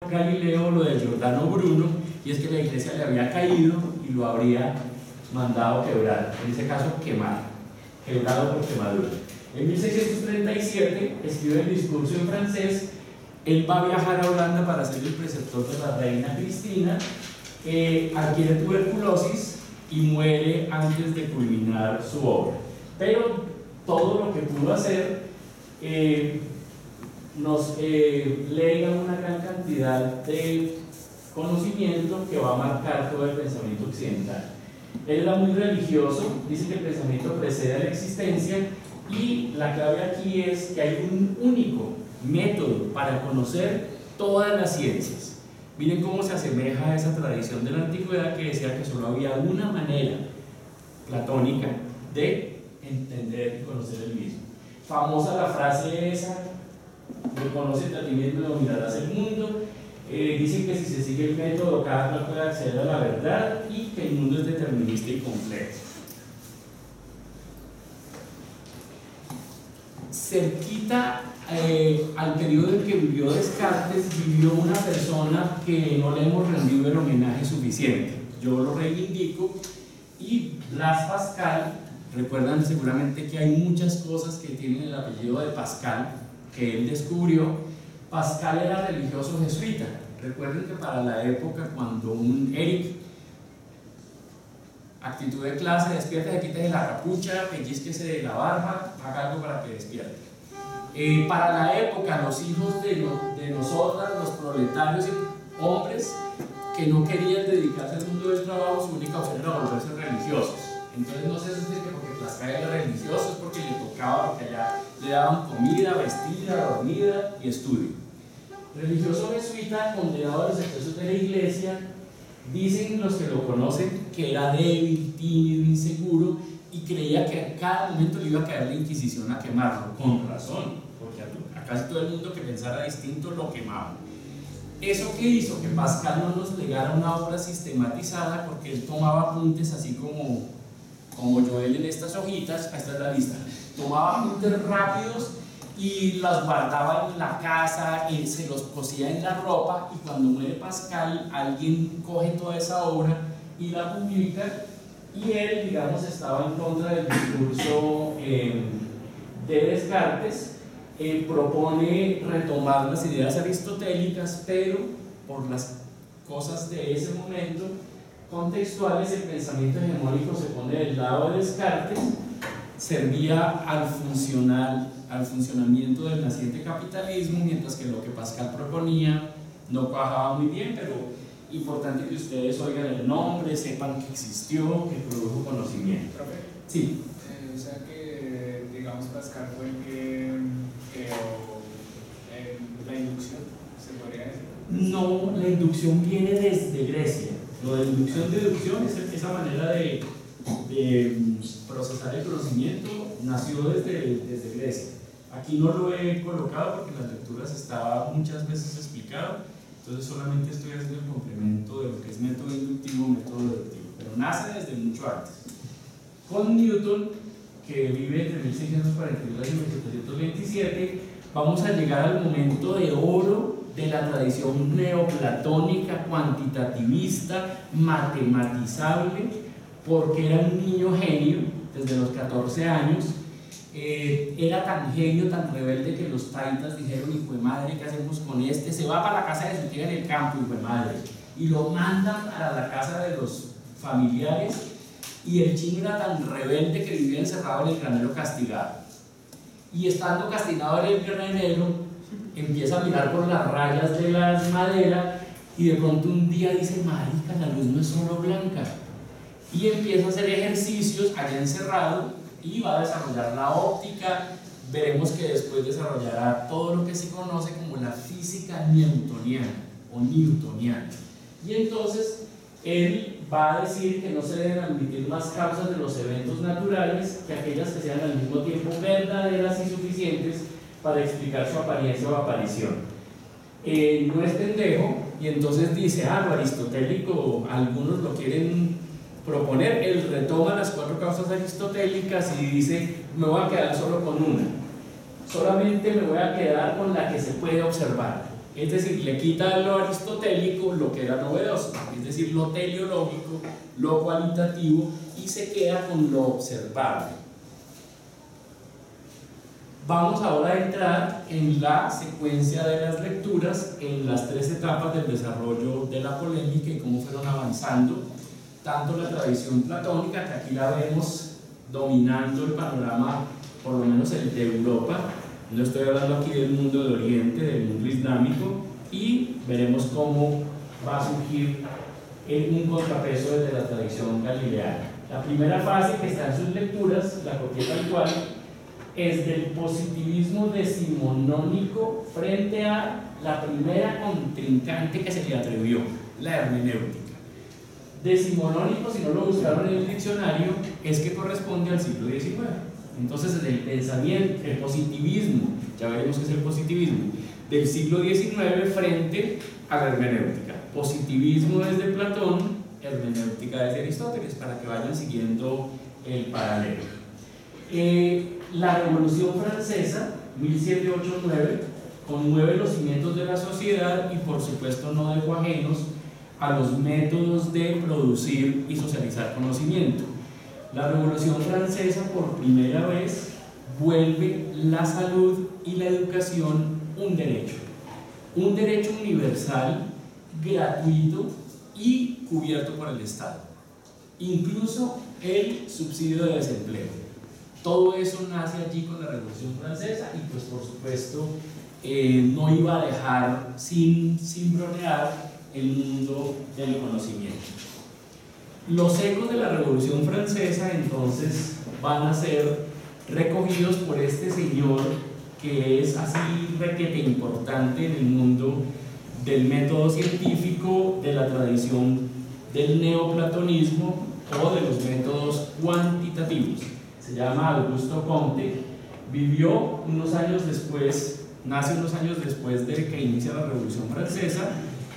Galileo lo de Giordano Bruno, y es que la iglesia le había caído y lo habría mandado quebrar, en ese caso quemar, quebrado por quemadura. En 1637 escribe el discurso en francés. Él va a viajar a Holanda para ser el preceptor de la reina Cristina, adquiere tuberculosis y muere antes de culminar su obra. Pero todo lo que pudo hacer nos lega una gran cantidad de conocimiento que va a marcar todo el pensamiento occidental. Él era muy religioso, dice que el pensamiento precede a la existencia, y la clave aquí es que hay un único método para conocer todas las ciencias. Miren cómo se asemeja a esa tradición de la antigüedad que decía que solo había una manera platónica de entender y conocer el mismo. Famosa la frase esa: conócete a ti mismo y dominarás el mundo. Dicen que si se sigue el método, cada cual puede acceder a la verdad, y que el mundo es determinista y complejo. Cerquita al periodo en que vivió Descartes, vivió una persona que no le hemos rendido el homenaje suficiente. Yo lo reivindico. Y Blaise Pascal, recuerdan seguramente que hay muchas cosas que tienen el apellido de Pascal, que él descubrió. Pascal era religioso jesuita. Recuerden que para la época, cuando un Eric, actitud de clase, despierta, se quita de la capucha, pellizquese de la barba, haga algo para que despierte. Para la época, los hijos de nosotras, los proletarios y hombres que no querían dedicarse al mundo del trabajo, su única opción era volverse religiosos. Entonces no se dice que porque Pascal era religioso es porque le tocaba, porque allá le daban comida, vestida, dormida y estudio. Religioso jesuita, condenado a los excesos de la iglesia. Dicen los que lo conocen que era débil, tímido, inseguro, y creía que a cada momento le iba a caer la Inquisición a quemarlo, con razón, porque a casi todo el mundo que pensara distinto lo quemaban. ¿Eso qué hizo? Que Pascal no nos legara una obra sistematizada, porque él tomaba apuntes así como Joel en estas hojitas. Esta es la lista. Tomaba apuntes rápidos y las guardaba en la casa, y se los cosía en la ropa, y cuando muere Pascal, alguien coge toda esa obra y la publica. Y él, digamos, estaba en contra del discurso de Descartes. Propone retomar las ideas aristotélicas, pero por las cosas de ese momento contextuales, el pensamiento hegemónico se pone del lado de Descartes. Servía al funcionamiento del naciente capitalismo, mientras que lo que Pascal proponía no cuajaba muy bien. Pero importante que ustedes oigan el nombre, sepan que existió, que produjo conocimiento. ¿Profe? Sí. O sea que, digamos, Pascal fue el que creó la inducción, ¿se podría decir? No, la inducción viene desde Grecia. Lo de inducción-deducción es esa manera de procesar el conocimiento, nació desde Grecia. Aquí no lo he colocado porque en las lecturas estaba muchas veces explicado, entonces solamente estoy haciendo el complemento de lo que es método inductivo, método deductivo, pero nace desde mucho antes. Con Newton, que vive entre 1642 y 1727, vamos a llegar al momento de oro de la tradición neoplatónica, cuantitativista, matematizable, porque era un niño genio desde los 14 años. Era tan genio, tan rebelde, que los taitas dijeron: hijo de madre, ¿qué hacemos con este? Se va para la casa de su tía en el campo, hijo de madre, y lo mandan a la casa de los familiares. Y el chino era tan rebelde que vivía encerrado en el granero castigado, y estando castigado en el granero empieza a mirar por las rayas de la madera, y de pronto un día dice: marica, la luz no es solo blanca, y empieza a hacer ejercicios allá encerrado, y va a desarrollar la óptica. Veremos que después desarrollará todo lo que se conoce como la física newtoniana o newtoniana. Y entonces él va a decir que no se deben admitir más causas de los eventos naturales que aquellas que sean al mismo tiempo verdaderas y suficientes para explicar su apariencia o aparición. No es pendejo, y entonces dice: lo aristotélico, algunos lo quieren proponer. Él retoma las 4 causas aristotélicas y dice: me voy a quedar solo con una, solamente me voy a quedar con la que se puede observar. Es decir, le quita lo aristotélico lo que era novedoso, es decir, lo teleológico, lo cualitativo, y se queda con lo observable. Vamos ahora a entrar en la secuencia de las lecturas, en las 3 etapas del desarrollo de la polémica y cómo fueron avanzando tanto la tradición platónica, que aquí la vemos dominando el panorama, por lo menos el de Europa. No estoy hablando aquí del mundo de Oriente, del mundo islámico, y veremos cómo va a surgir un contrapeso desde la tradición galileana. La primera fase que está en sus lecturas, la copié tal cual, es del positivismo decimonónico frente a la primera contrincante que se le atrevió, la hermenéutica. Decimonónico, si no lo buscaron en el diccionario, es que corresponde al siglo XIX. Entonces, el pensamiento, el positivismo, ya veremos qué es el positivismo, del siglo XIX frente a la hermenéutica. Positivismo desde Platón, hermenéutica desde Aristóteles, para que vayan siguiendo el paralelo. La Revolución Francesa, 1789, conmueve los cimientos de la sociedad y, por supuesto, no dejó ajenos a los métodos de producir y socializar conocimiento. La Revolución Francesa por primera vez vuelve la salud y la educación un derecho universal, gratuito y cubierto por el Estado, incluso el subsidio de desempleo. Todo eso nace allí con la Revolución Francesa y pues por supuesto no iba a dejar sin bromear el mundo del conocimiento. Los ecos de la Revolución Francesa entonces van a ser recogidos por este señor que es así requete importante en el mundo del método científico, de la tradición del neoplatonismo o de los métodos cuantitativos. Se llama Augusto Comte, vivió unos años después, nace unos años después de que inicia la Revolución Francesa.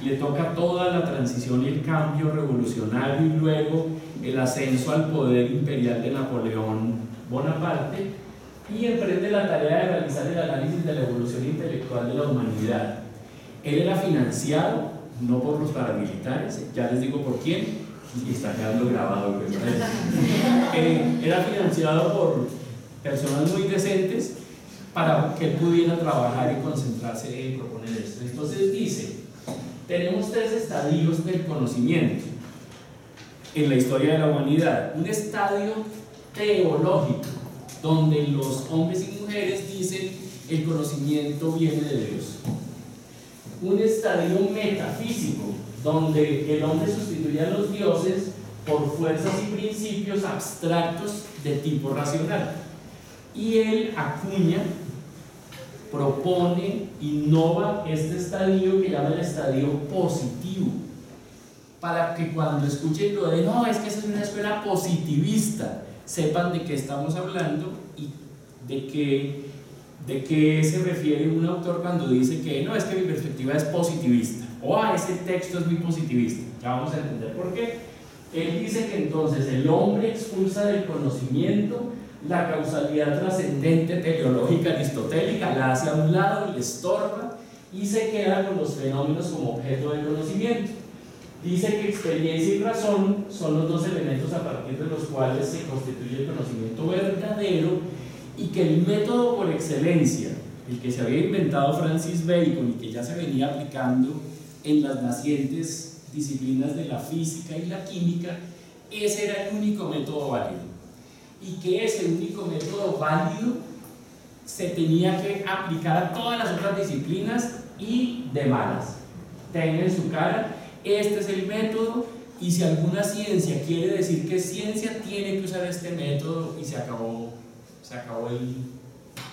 Le toca toda la transición y el cambio revolucionario y luego el ascenso al poder imperial de Napoleón Bonaparte, y emprende la tarea de realizar el análisis de la evolución intelectual de la humanidad. Él era financiado no por los paramilitares, ya les digo por quién, y está quedando grabado, era financiado por personas muy decentes para que él pudiera trabajar y concentrarse en proponer esto. Entonces dice: tenemos 3 estadios del conocimiento en la historia de la humanidad. Un estadio teológico, donde los hombres y mujeres dicen el conocimiento viene de Dios. Un estadio metafísico, donde el hombre sustituye a los dioses por fuerzas y principios abstractos de tipo racional. Y él acuña, propone, innova este estadio que llama el estadio positivo, para que cuando escuchen lo de no, es que esa es una escuela positivista, sepan de qué estamos hablando y de qué se refiere un autor cuando dice que no, es que mi perspectiva es positivista, o ese texto es muy positivista. Ya vamos a entender por qué. Él dice que entonces el hombre expulsa del conocimiento la causalidad trascendente teleológica aristotélica, la hace a un lado, le estorba y se queda con los fenómenos como objeto de conocimiento. Dice que experiencia y razón son los 2 elementos a partir de los cuales se constituye el conocimiento verdadero, y que el método por excelencia, el que se había inventado Francis Bacon y que ya se venía aplicando en las nacientes disciplinas de la física y la química, ese era el único método válido, y que ese único método válido se tenía que aplicar a todas las otras disciplinas y de malas. Tenga en su cara, este es el método, y si alguna ciencia quiere decir que es ciencia, tiene que usar este método, y se acabó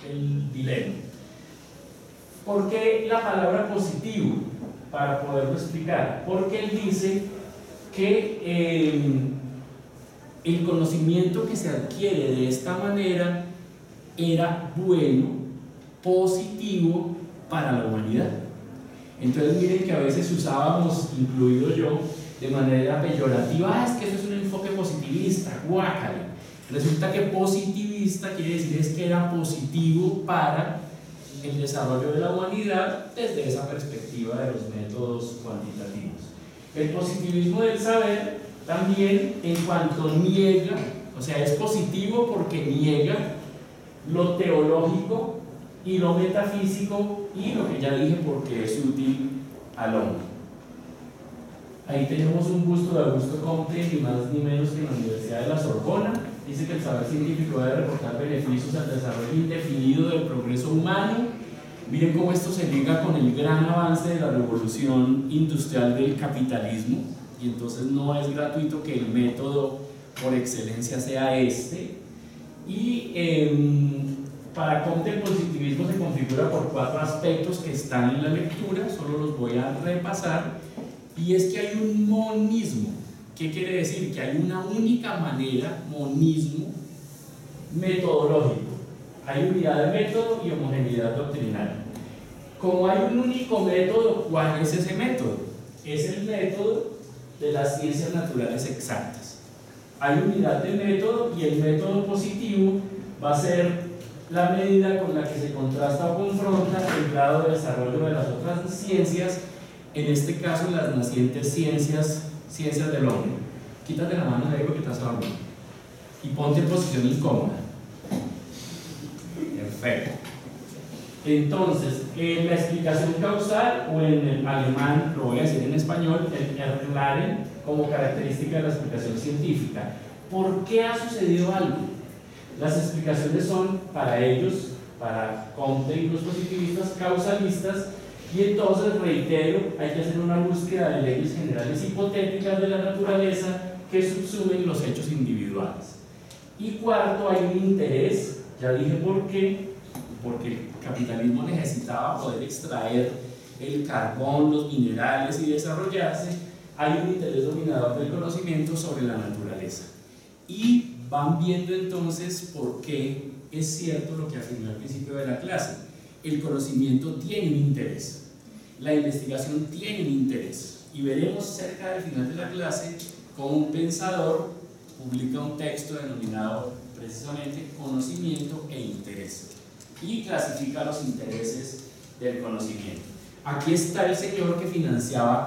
el dilema. ¿Por qué la palabra positivo? Para poderlo explicar. Porque él dice que el conocimiento que se adquiere de esta manera era bueno, positivo para la humanidad. Entonces miren que a veces usábamos, incluido yo, de manera peyorativa, es que eso es un enfoque positivista, guácale. Resulta que positivista quiere decir es que era positivo para el desarrollo de la humanidad desde esa perspectiva de los métodos cuantitativos. El positivismo del saber también, en cuanto niega, o sea, es positivo porque niega lo teológico y lo metafísico y lo que ya dije porque es útil al hombre. Ahí tenemos un busto de Augusto Comte, ni más ni menos que en la Universidad de la Sorbona. Dice que el saber científico debe reportar beneficios al desarrollo indefinido del progreso humano. Miren cómo esto se liga con el gran avance de la revolución industrial del capitalismo, y entonces no es gratuito que el método por excelencia sea este. Y para Comte el positivismo se configura por 4 aspectos que están en la lectura, solo los voy a repasar, y es que hay un monismo. ¿Qué quiere decir? Que hay una única manera, monismo, metodológico. Hay unidad de método y homogeneidad doctrinaria. Como hay un único método, ¿cuál es ese método? Es el método de las ciencias naturales exactas. Hay unidad de método y el método positivo va a ser la medida con la que se contrasta o confronta el grado de desarrollo de las otras ciencias, en este caso las nacientes ciencias del hombre. Quítate la mano de algo que estás hablando y ponte en posición incómoda. Perfecto. Entonces, la explicación causal, o en el alemán, lo voy a decir en español, el Erklaren, como característica de la explicación científica. ¿Por qué ha sucedido algo? Las explicaciones son, para ellos, para Comte y los positivistas, causalistas, y entonces, reitero, hay que hacer una búsqueda de leyes generales hipotéticas de la naturaleza que subsumen los hechos individuales. Y cuarto, hay un interés, ya dije por qué, porque el capitalismo necesitaba poder extraer el carbón, los minerales y desarrollarse. Hay un interés dominador del conocimiento sobre la naturaleza. Y van viendo entonces por qué es cierto lo que afirmé al principio de la clase. El conocimiento tiene un interés, la investigación tiene un interés, y veremos cerca del final de la clase cómo un pensador publica un texto denominado precisamente Conocimiento e Interés, y clasifica los intereses del conocimiento. Aquí está el señor que financiaba